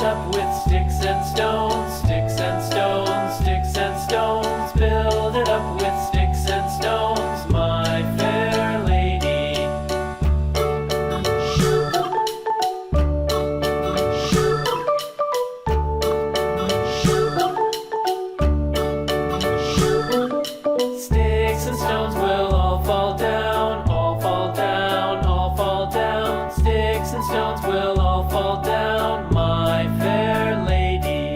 up with sticks and stones, sticks and stones, sticks and stones. Build it up with sticks and stones, my fair lady. Sticks and stones will all fall down, all fall down, all fall down. Sticks and stones will all fall down, my fair lady.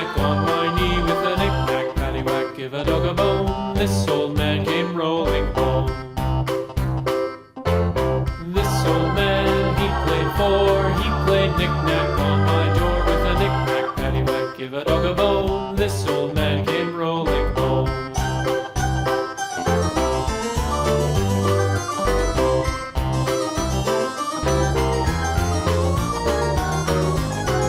knick-knack on my knee with a knick-knack, paddywhack, give a dog a bone. This old man came rolling home. This old man, he played four, he played knick-knack on my door with a knick-knack, paddywhack, give a dog a bone. This old man came rolling home.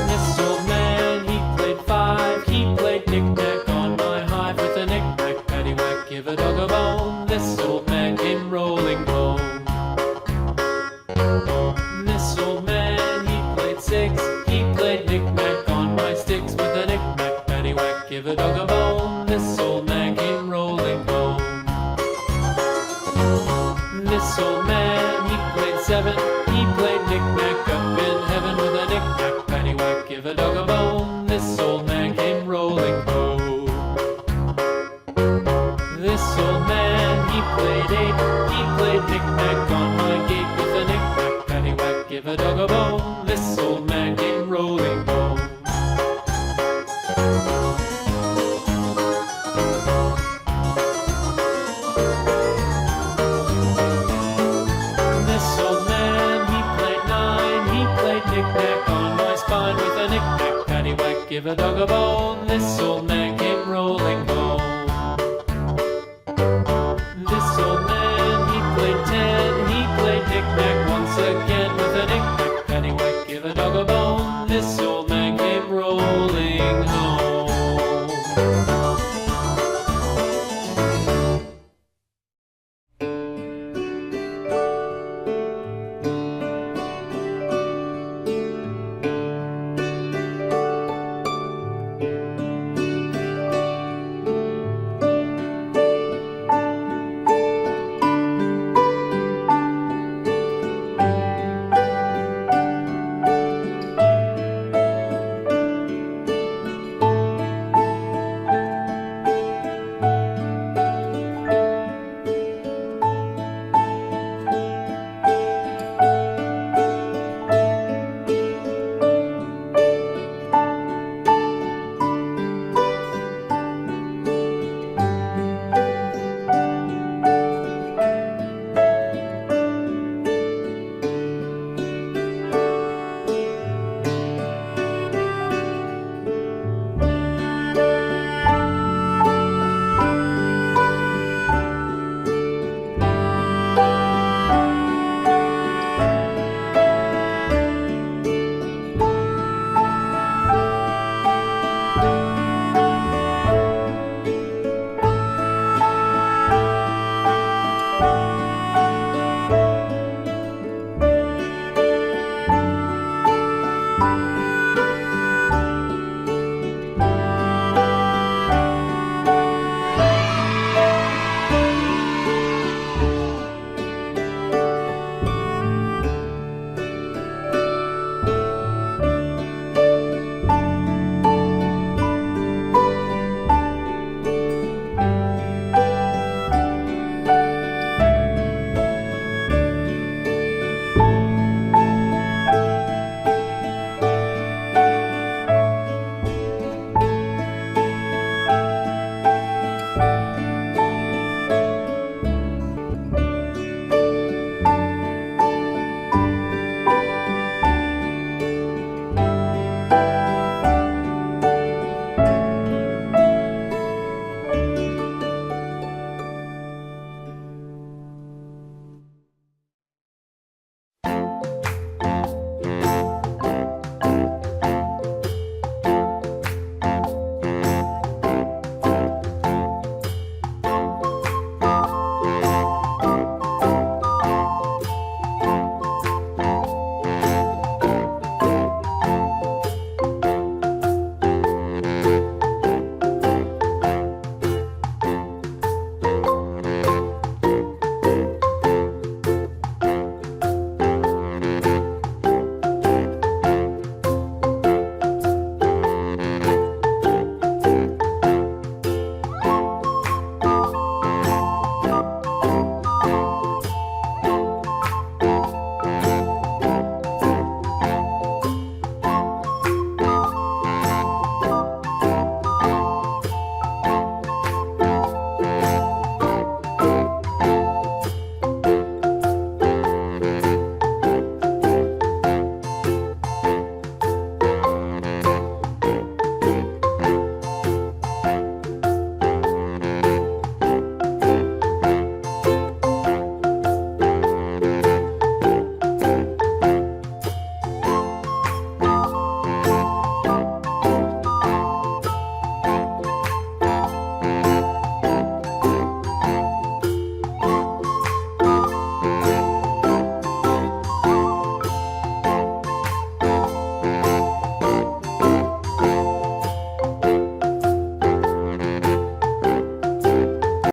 This old man, he played five, he played knick-knack on my hive with a knick-knack, paddywhack, give a dog a bone. This old man came rolling home. This old man, he played six, he played knick-knack on my sticks with a knick-knack, paddywhack, give a dog a bone. This old man came rolling home. This old man, he played seven, he played knick-knack up in heaven with a knick-knack, paddywhack, give a dog a bone. This old man came rolling home. This old man, he played eight, he played knick-knack on my gate with a knick-knack, paddywhack, give a dog a bone. This old man came rolling home. This old man, he played nine, he played knick-knack on my spine with a knick-knack, paddywhack, give a dog a bone. This old man came rolling home. This old man, he played ten, he played knick-knack once again with a knick-knack, paddywhack, give a dog a bone. This old man came rolling home.